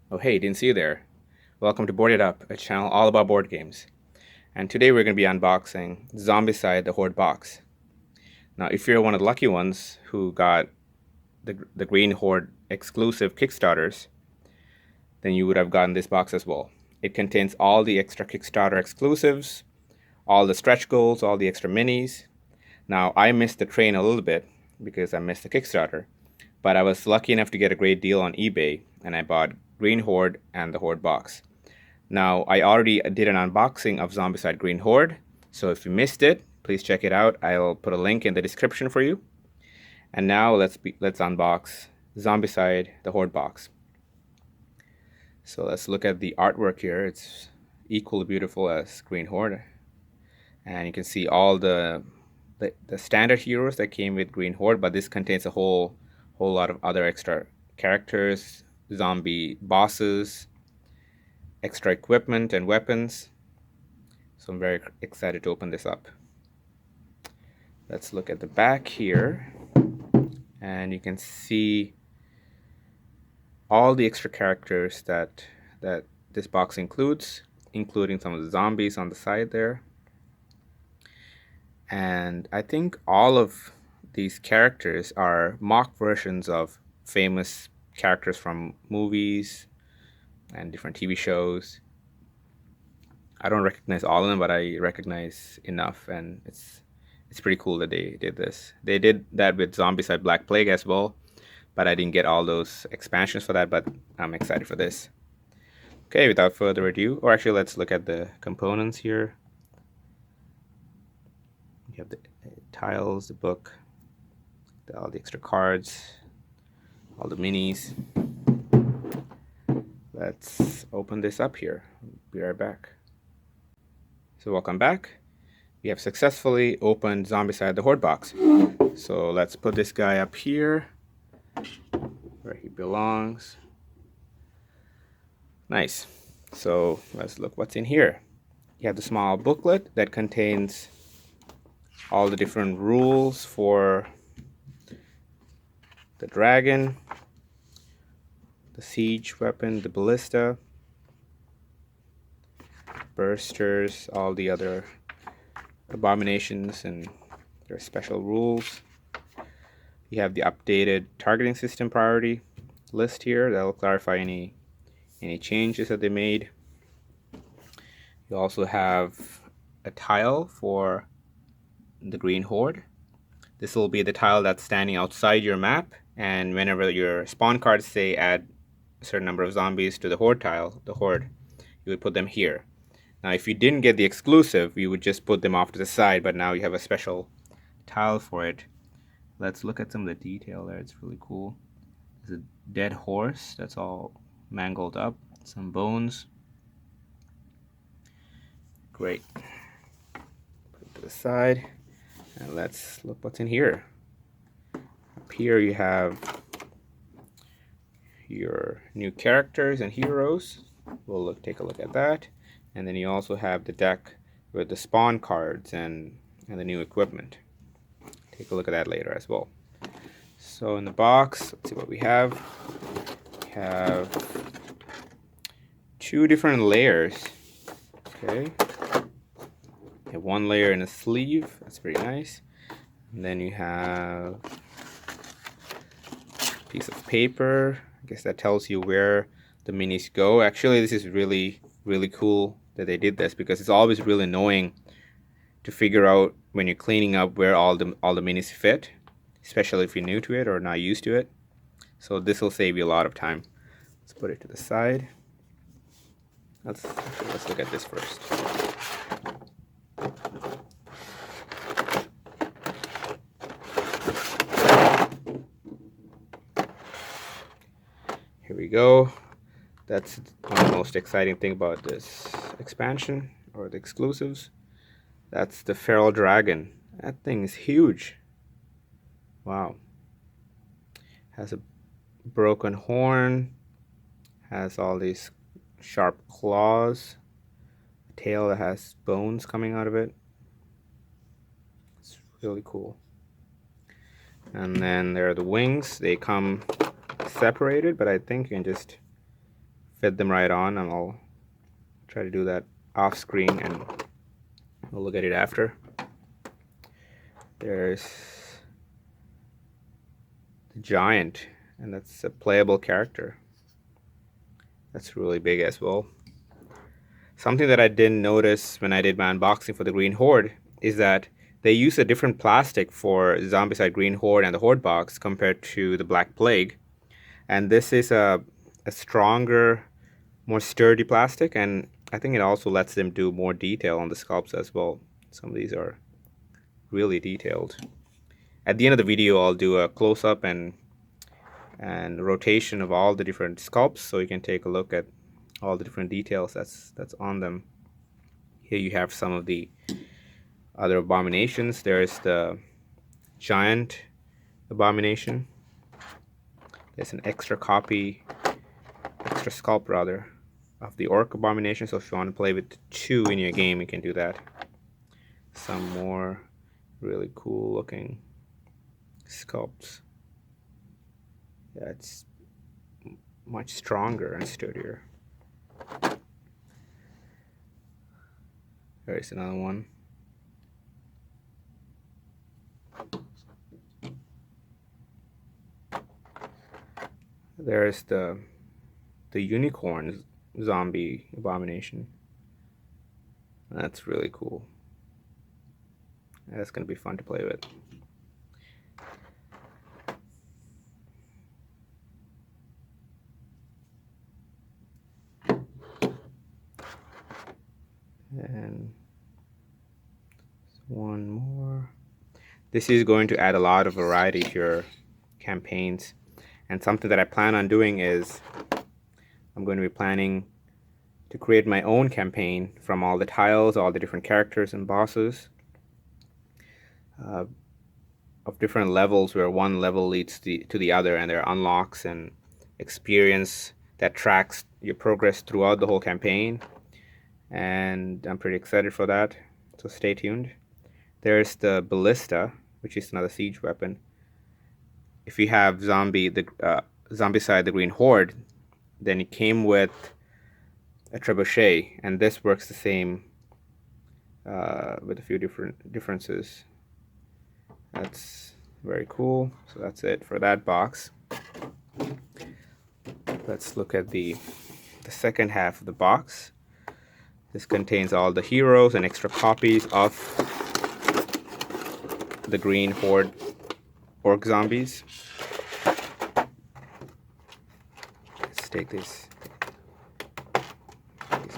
Oh hey, didn't see you there. Welcome to Board It Up, a channel all about board games. And today we're going to be unboxing Zombicide the Horde box. Now if you're one of the lucky ones who got the Green Horde exclusive Kickstarters, then you would have gotten this box as well. It contains all the extra Kickstarter exclusives, all the stretch goals, all the extra minis. Now I missed the train a little bit because I missed the Kickstarter, but I was lucky enough to get a great deal on eBay and I bought Green Horde and the Horde box. Now, I already did an unboxing of Zombicide Green Horde, so if you missed it, please check it out. I'll put a link in the description for you. And now let's unbox Zombicide the Horde box. So let's look at the artwork here. It's equally beautiful as Green Horde, and you can see all the standard heroes that came with Green Horde, but this contains a whole lot of other extra characters, zombie bosses, extra equipment and weapons. So I'm very excited to open this up. Let's look at the back here, and you can see all the extra characters that this box includes, including some of the zombies on the side there. And I think all of these characters are mock versions of famous characters from movies and different TV shows. I don't recognize all of them, but I recognize enough, and it's pretty cool that they did this. They did that with Zombicide Black Plague as well, but I didn't get all those expansions for that, but I'm excited for this. Okay, without further ado, or actually let's look at the components here. You have the tiles, the book, all the extra cards, all the minis. Let's open this up here. Be right back. So welcome back. We have successfully opened Zombicide the Horde box. So let's put this guy up here where he belongs. Nice. So let's look what's in here. You have the small booklet that contains all the different rules for the dragon, the siege weapon, the ballista, bursters, all the other abominations and their special rules. You have the updated targeting system priority list here that will clarify any changes that they made. You also have a tile for the Green Horde. This will be the tile that's standing outside your map, and whenever your spawn cards say add a certain number of zombies to the Horde tile, you would put them here. Now if you didn't get the exclusive, you would just put them off to the side, but now you have a special tile for it. Let's look at some of the detail there. It's really cool. There's a dead horse that's all mangled up, some bones. Great. Put it to the side, and let's look what's in here. Up here you have your new characters and heroes. We'll take a look at that. And then you also have the deck with the spawn cards and the new equipment. Take a look at that later as well. So in the box, let's see what we have. We have two different layers. Okay. You have one layer in a sleeve. That's pretty nice. And then you have a piece of paper. I guess that tells you where the minis go. Actually, this is really cool that they did this, because it's always really annoying to figure out when you're cleaning up where all the minis fit, especially if you're new to it or not used to it. So this will save you a lot of time. Let's put it to the side. Let's look at this first. Here we go. That's one of the most exciting thing about this expansion, or the exclusives. That's the feral dragon. That thing is huge. Wow. Has a broken horn, has all these sharp claws, a tail that has bones coming out of it. It's really cool. And then there are the wings. They come separated, but I think you can just fit them right on, and I'll try to do that off screen and we'll look at it after. There's the giant, and that's a playable character. That's really big as well. Something that I didn't notice when I did my unboxing for the Green Horde is that they use a different plastic for Zombicide Green Horde and the Horde box compared to the Black Plague. And this is a stronger, more sturdy plastic, and I think it also lets them do more detail on the sculpts as well. Some of these are really detailed. At the end of the video, I'll do a close-up and rotation of all the different sculpts, so you can take a look at all the different details that's on them. Here you have some of the other abominations. There's the giant abomination. There's an extra sculpt rather, of the orc abomination. So if you want to play with 2 in your game, you can do that. Some more really cool looking sculpts. Yeah, it's much stronger and sturdier. There's another one. There's the unicorn zombie abomination. That's really cool. That's gonna be fun to play with. And one more. This is going to add a lot of variety to your campaigns, and something that I plan on doing is I'm going to be planning to create my own campaign from all the tiles, all the different characters and bosses, of different levels, where one level leads to the other, and there are unlocks and experience that tracks your progress throughout the whole campaign. And I'm pretty excited for that, so stay tuned. There's the Ballista, which is another siege weapon. If you have Zombicide the Green Horde, then it came with a trebuchet, and this works the same with a few different differences. That's very cool. So that's it for that box. Let's look at the second half of the box. This contains all the heroes and extra copies of the Green Horde orc zombies. Let's take these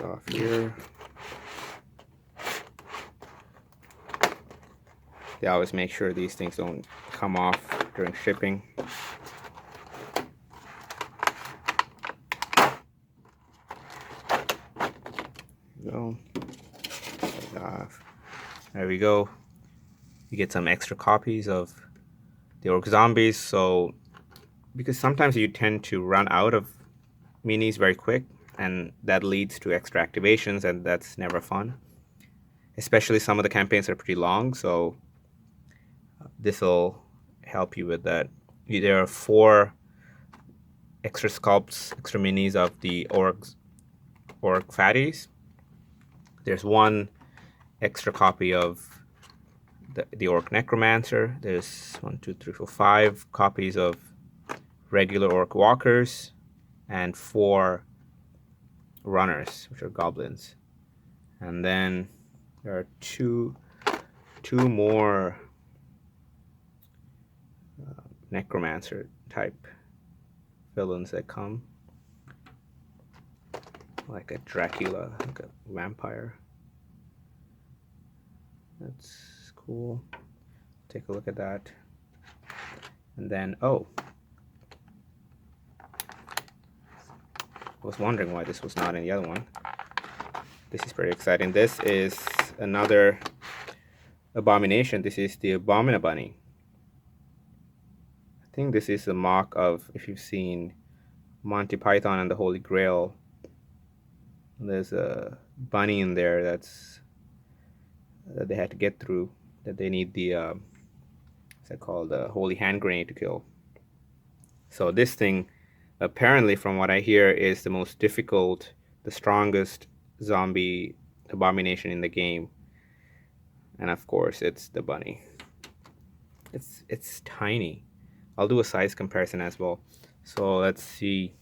off here. They always make sure these things don't come off during shipping. There we go. You get some extra copies of the orc zombies. So, because sometimes you tend to run out of minis very quick, and that leads to extra activations, and that's never fun. Especially some of the campaigns are pretty long, so this will help you with that. There are 4 extra sculpts, extra minis of the orc fatties. There's 1 extra copy of the orc necromancer. There's 1, 2, 3, 4, 5 copies of regular orc walkers, and 4 runners, which are goblins. And then there are two more necromancer type villains that come, like a Dracula, like a vampire. That's cool. Take a look at that. And then, I was wondering why this was not in the other one. This is pretty exciting. This is another abomination. This is the Abomina Bunny. I think this is a mock of, if you've seen Monty Python and the Holy Grail, there's a bunny in there that they had to get through, that they need the what's that called, the holy hand grenade to kill. So this thing apparently, from what I hear, is the most difficult, the strongest zombie abomination in the game. And of course, it's the bunny. It's tiny. I'll do a size comparison as well. So let's see.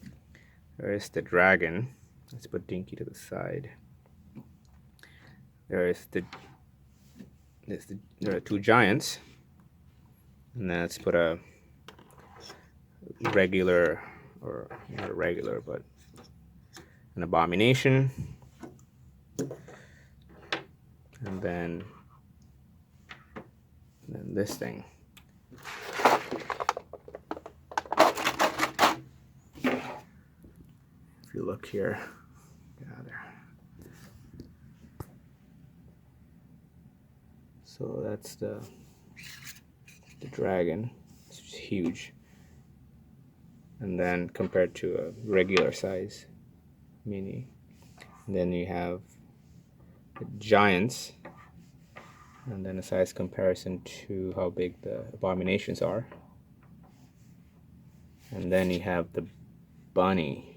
There's the dragon. Let's put Dinky to the side. There are two giants. And then let's put a regular, or not a regular, but an abomination. And then this thing. If you look here, get out of there. So that's the dragon. It's huge. And then compared to a regular size mini. And then you have the giants. And then a size comparison to how big the abominations are. And then you have the bunny.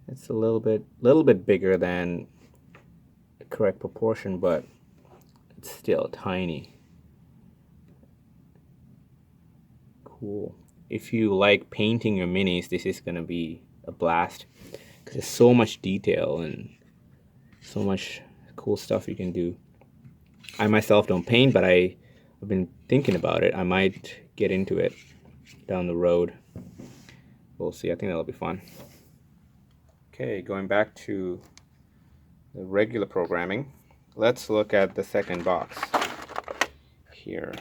It's a little bit bigger than the correct proportion, but it's still tiny. Cool. If you like painting your minis, this is gonna be a blast because there's so much detail and so much cool stuff you can do. I myself don't paint, but I've been thinking about it. I might get into it down the road. We'll see. I think that'll be fun. Okay, going back to the regular programming, let's look at the second box here.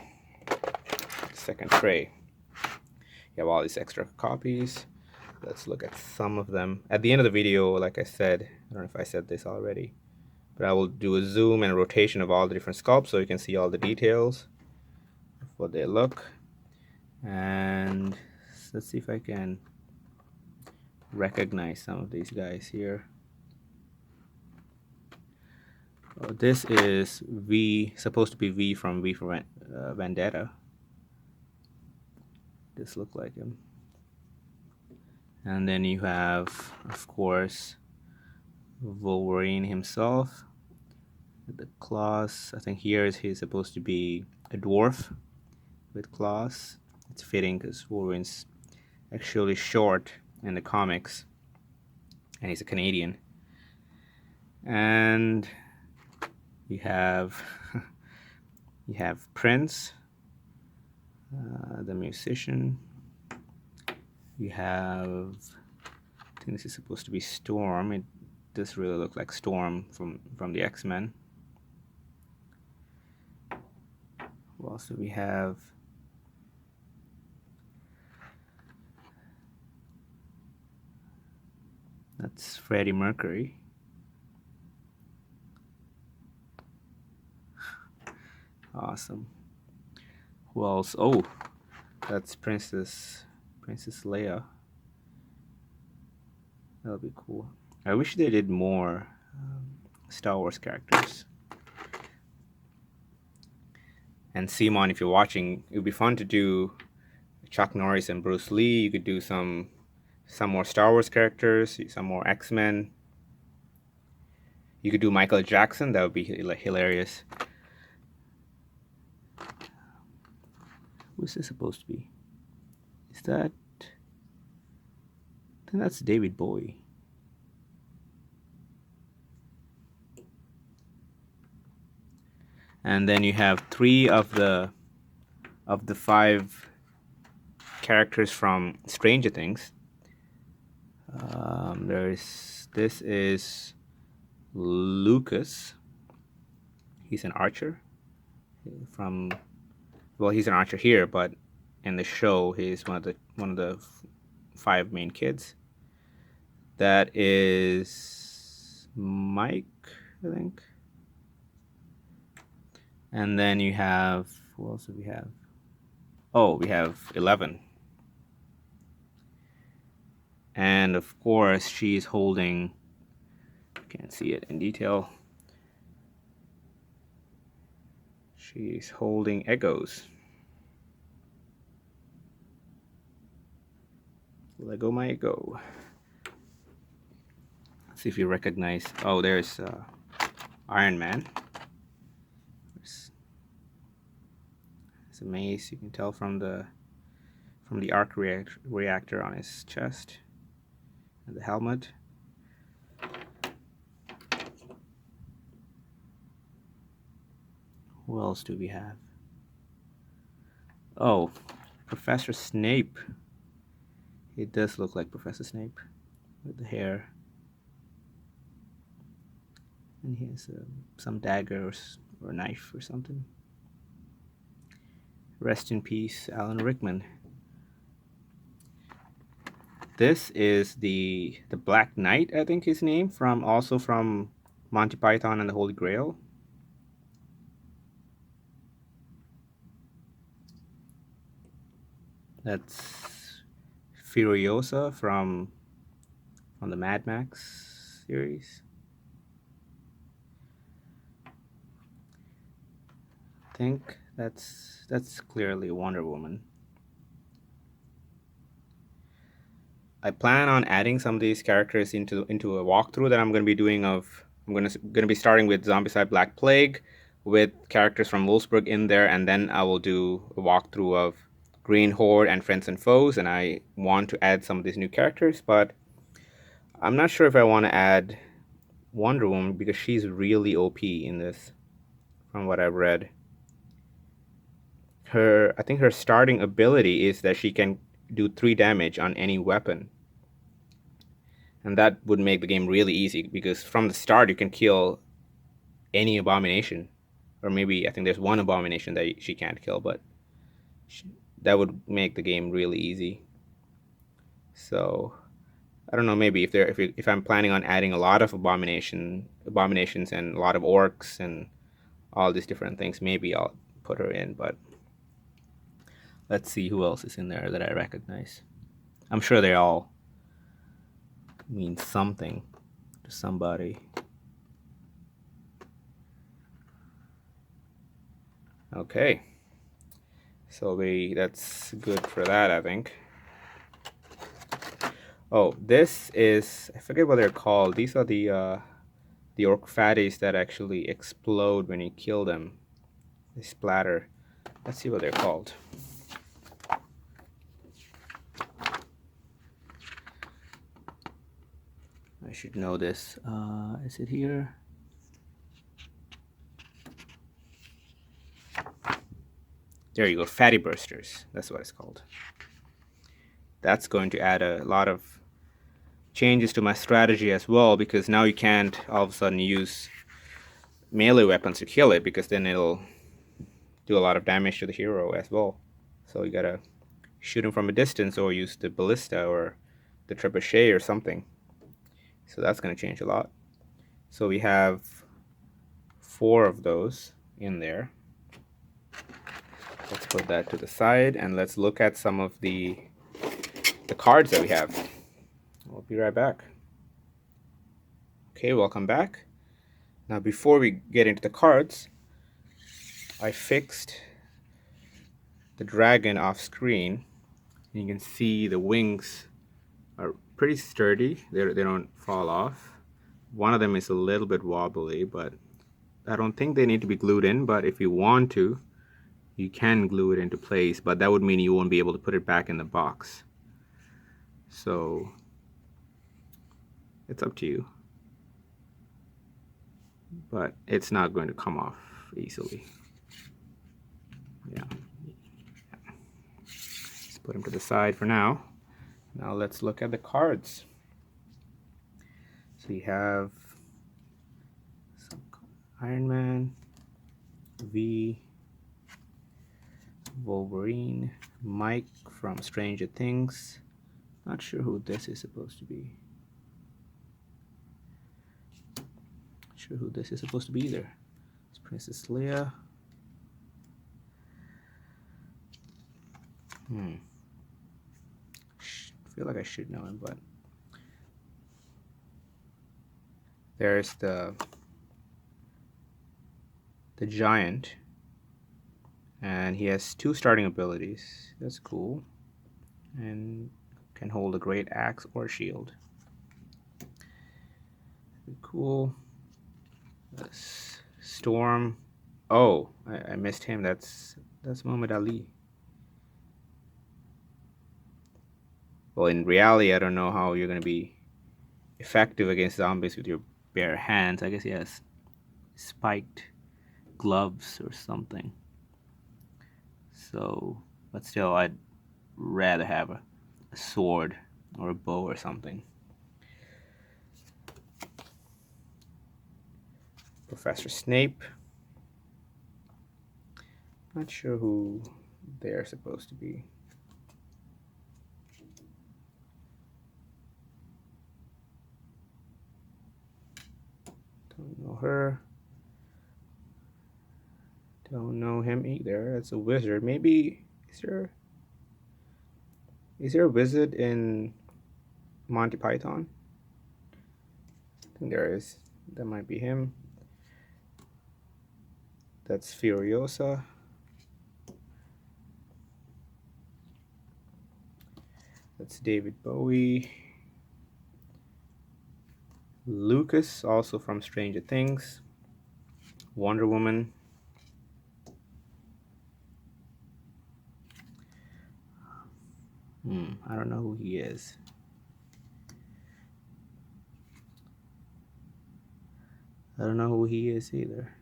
Second tray. You have all these extra copies. Let's look at some of them. At the end of the video, like I said, I don't know if I said this already, but I will do a zoom and a rotation of all the different sculpts so you can see all the details of what they look. And let's see if I can recognize some of these guys here. Oh, this is V, supposed to be V from V for Vendetta. This look like him. And then you have, of course, Wolverine himself with the claws. I think here he's supposed to be a dwarf with claws. It's fitting because Wolverine's actually short in the comics, and he's a Canadian. And you have Prince, the musician. You have, I think this is supposed to be Storm. It does really look like Storm from the X-Men. What else do we have? That's Freddie Mercury. Awesome. Who else? Oh, that's Princess Leia. That'll be cool. I wish they did more Star Wars characters. And Simon, if you're watching, it would be fun to do Chuck Norris and Bruce Lee. You could do some more Star Wars characters, some more X-Men. You could do Michael Jackson. That would be hilarious. Who's this supposed to be? Is that? I think that's David Bowie. And then you have 3 of the 5 characters from Stranger Things. This is Lucas. He's an archer he's an archer here, but in the show he's one of the 5 main kids. That is Mike, I think. And then you have, who else do we have? Oh, we have 11. And of course, she's holding, can't see it in detail. She's holding Eggos. Lego might go. Let's see if you recognize. Oh, there's Iron Man. It's a mace. You can tell from the arc reactor on his chest and the helmet. Who else do we have? Oh, Professor Snape. It does look like Professor Snape with the hair. And he has some dagger or knife or something. Rest in peace, Alan Rickman. This is the Black Knight, I think his name, also from Monty Python and the Holy Grail. That's Furiosa from the Mad Max series. I think that's clearly Wonder Woman. I plan on adding some of these characters into a walkthrough that I'm going to be doing of. I'm going to be starting with Zombicide Black Plague with characters from Wolfsburg in there, and then I will do a walkthrough of Green Horde and Friends and Foes, and I want to add some of these new characters, but I'm not sure if I want to add Wonder Woman because she's really OP in this from what I've read. I think her starting ability is that she can do 3 damage on any weapon. And that would make the game really easy because from the start you can kill any abomination. Or maybe I think there's one abomination that she can't kill, but that would make the game really easy. So I don't know, maybe if I'm planning on adding a lot of abominations and a lot of orcs and all these different things, maybe I'll put her in, but let's see who else is in there that I recognize. I'm sure they all mean something to somebody. Okay. So that's good for that, I think. Oh, this is, I forget what they're called. These are the orc fatties that actually explode when you kill them. They splatter. Let's see what they're called. I should know this. Is it here? There you go, fatty bursters. That's what it's called. That's going to add a lot of changes to my strategy as well, because now you can't all of a sudden use melee weapons to kill it, because then it'll do a lot of damage to the hero as well. So you gotta shoot him from a distance or use the Ballista or the Trebuchet or something. So that's gonna change a lot. So we have 4 of those in there. Let's put that to the side and let's look at some of the cards that we have. We'll be right back. Okay, welcome back. Now before we get into the cards, I fixed the dragon off screen. You can see the wings are pretty sturdy. They don't fall off. One of them is a little bit wobbly, but I don't think they need to be glued in, but if you want to, you can glue it into place, but that would mean you won't be able to put it back in the box. So it's up to you. But it's not going to come off easily. Yeah. Let's put them to the side for now. Now let's look at the cards. So we have some Iron Man, V, Wolverine, Mike from Stranger Things. Not sure who this is supposed to be. Not sure who this is supposed to be either. It's Princess Leia. I feel like I should know him, but there's the giant, and he has 2 starting abilities. That's cool. And Can hold a great axe or shield. Cool. Storm. Oh, I missed him. That's Muhammad Ali. Well, in reality, I don't know how you're going to be effective against zombies with your bare hands. I guess he has spiked gloves or something. So, but still, I'd rather have a sword or a bow or something. Professor Snape. Not sure who they're supposed to be. Don't know her. Don't know him either. It's a wizard. Maybe is there a wizard in Monty Python? I think there is. That might be him. That's Furiosa. That's David Bowie. Lucas, also from Stranger Things. Wonder Woman. I don't know who he is. I don't know who he is either.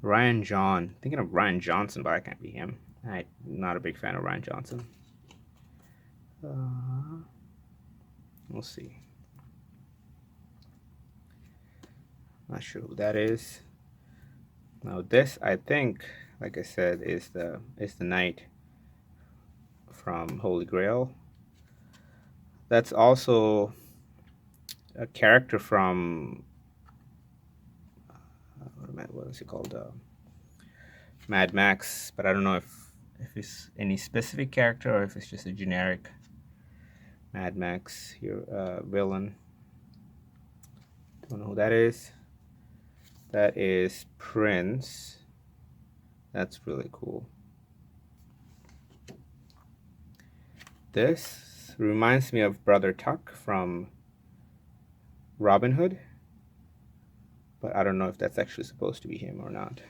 Ryan John. Thinking of Ryan Johnson, but I can't be him. I'm not a big fan of Ryan Johnson. We'll see. Not sure who that is. Now this, I think, like I said, is the knight from Holy Grail. That's also a character from what is it called? Mad Max, but I don't know if it's any specific character or if it's just a generic Mad Max here villain. Don't know who that is. That is Prince. That's really cool. This reminds me of Brother Tuck from Robin Hood, but I don't know if that's actually supposed to be him or not.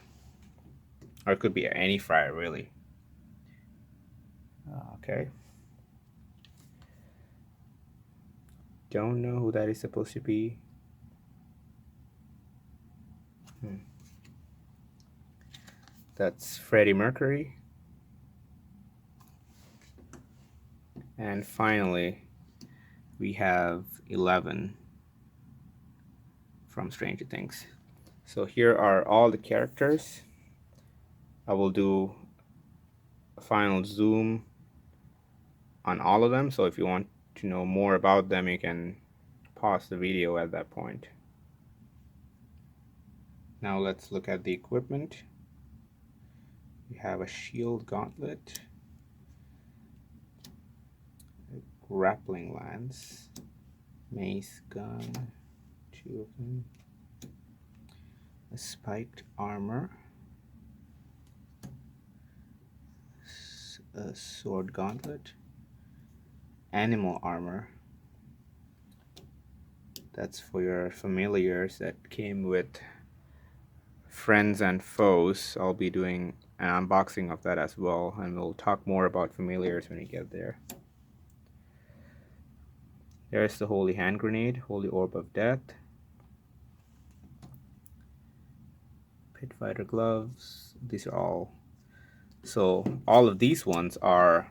Or it could be any friar, really. Okay. Don't know who that is supposed to be. That's Freddie Mercury. And finally, we have 11 from Stranger Things. So here are all the characters. I will do a final zoom on all of them. So if you want to know more about them, you can pause the video at that point. Now let's look at the equipment. We have a shield gauntlet, a grappling lance, mace gun, 2 of them, a spiked armor, a sword gauntlet, animal armor. That's for your familiars that came with friends and foes. I'll be doing an unboxing of that as well, and we'll talk more about familiars when we get there. There's the Holy Hand Grenade, Holy Orb of Death, Pit Fighter Gloves. These are all. So all of these ones are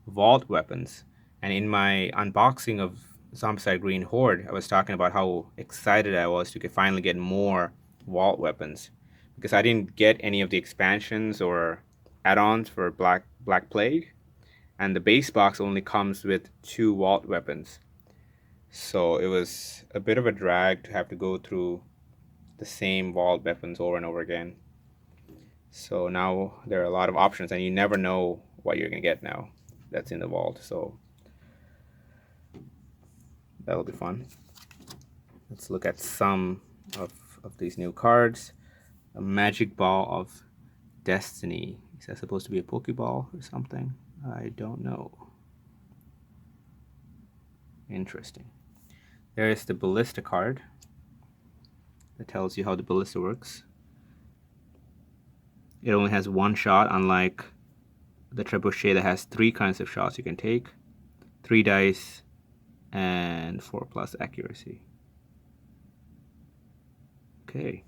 vault weapons. And in my unboxing of Zombicide Green Horde, I was talking about how excited I was to finally get more vault weapons, because I didn't get any of the expansions or add-ons for Black Plague, and the base box only comes with 2 vault weapons. So it was a bit of a drag to have to go through the same vault weapons over and over again. So now there are a lot of options, and you never know what you're gonna get now that's in the vault. So that'll be fun. Let's look at some of these new cards. A Magic Ball of Destiny. Is that supposed to be a Pokeball or something? I don't know. Interesting. There is the Ballista card that tells you how the Ballista works. It only has one shot, unlike the Trebuchet that has 3 kinds of shots you can take. 3 dice and 4+ accuracy. Okay,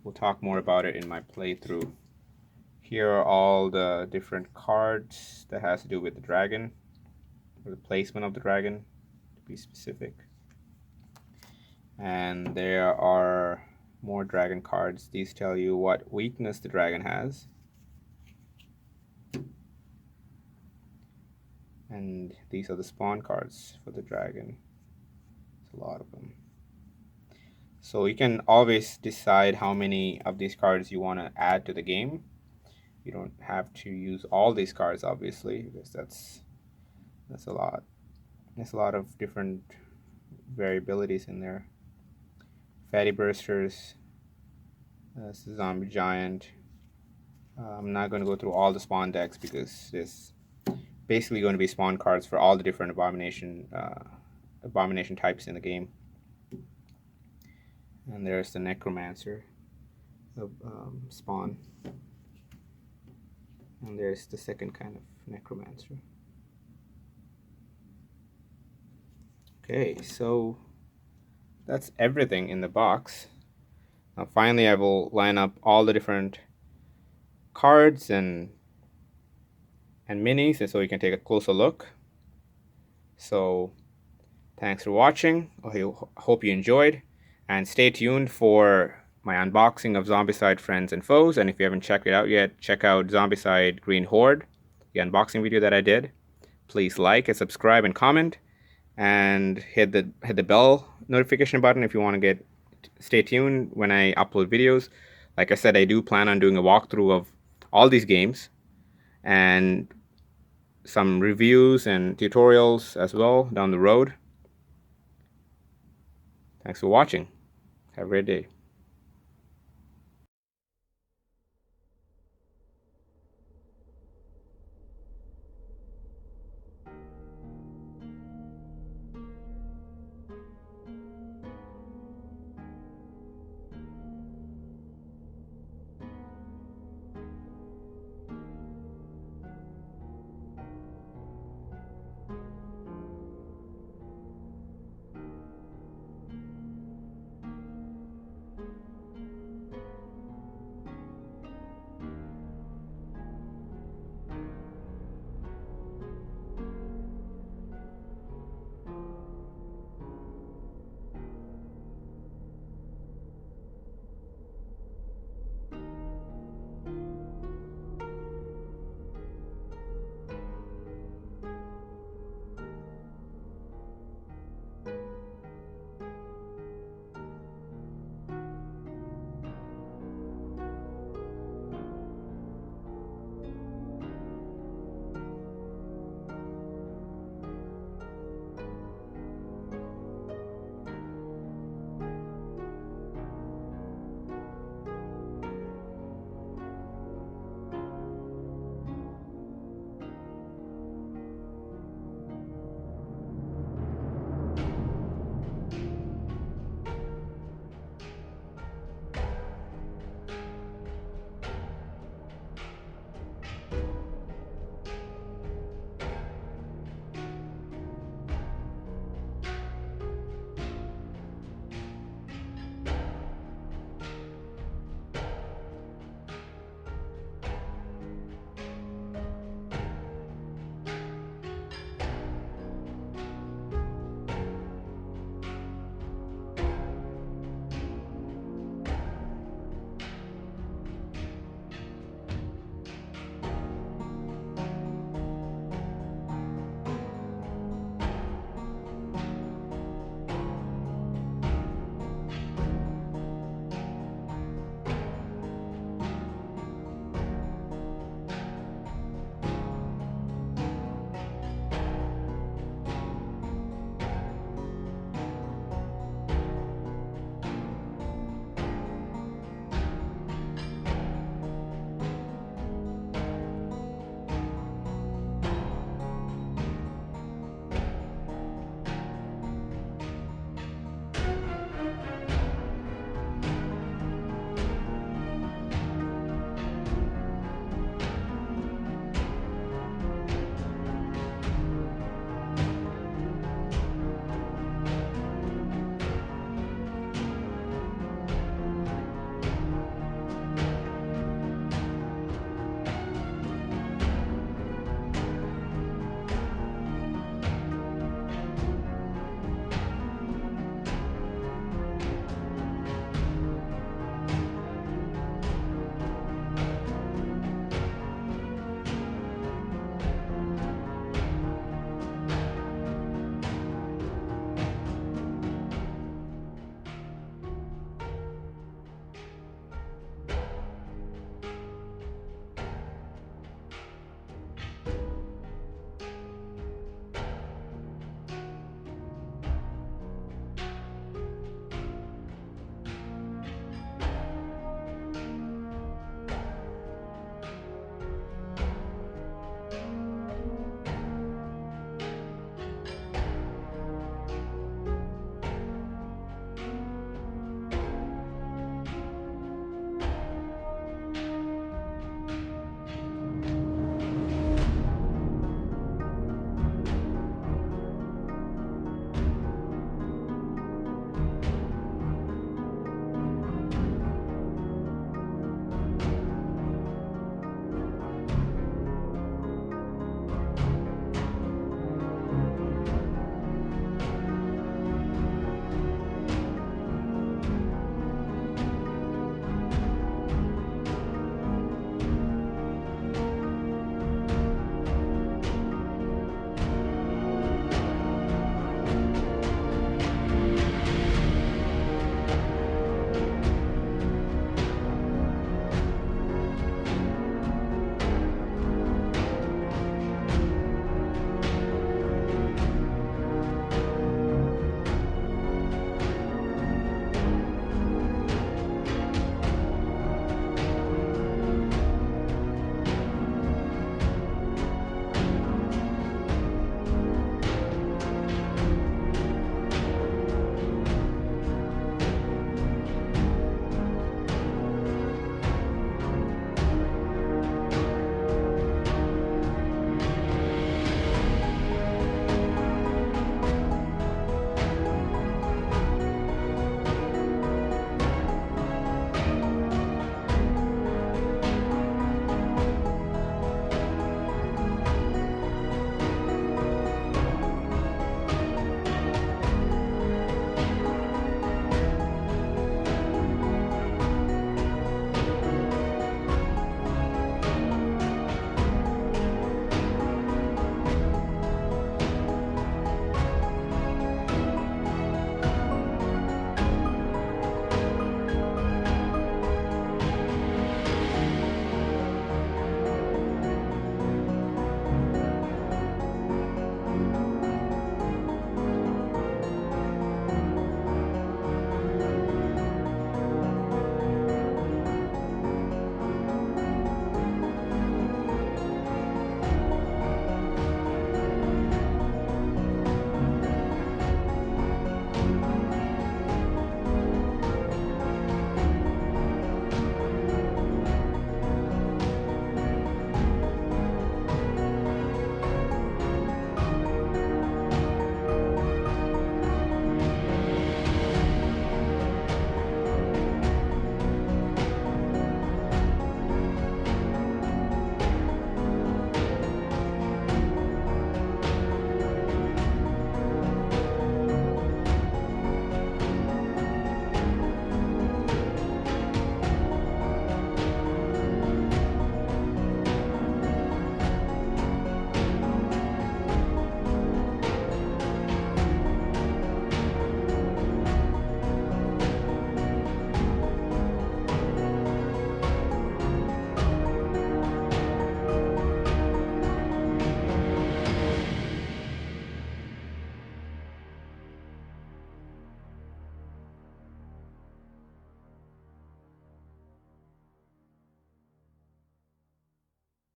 we'll talk more about it in my playthrough. Here are all the different cards that has to do with the dragon, or the placement of the dragon, to be specific. And there are more dragon cards. These tell you what weakness the dragon has. And these are the spawn cards for the dragon. There's a lot of them. So you can always decide how many of these cards you want to add to the game. You don't have to use all these cards, obviously, because that's a lot. There's a lot of different variabilities in there. Fatty Bursters, Zombie Giant. I'm not going to go through all the spawn decks because there's basically going to be spawn cards for all the different abomination types in the game. And there's the Necromancer spawn. And there's the second kind of Necromancer. Okay, so that's everything in the box. Now finally I will line up all the different cards and minis, and so you can take a closer look. So thanks for watching. I hope you enjoyed, and stay tuned for my unboxing of Zombicide Friends and Foes. And if you haven't checked it out yet, check out Zombicide Green Horde, the unboxing video that I did. Please like and subscribe and comment, and hit the bell notification button if you want to stay tuned when I upload videos. Like I said, I do plan on doing a walkthrough of all these games and some reviews and tutorials as well down the road. Thanks for watching. Have a great day.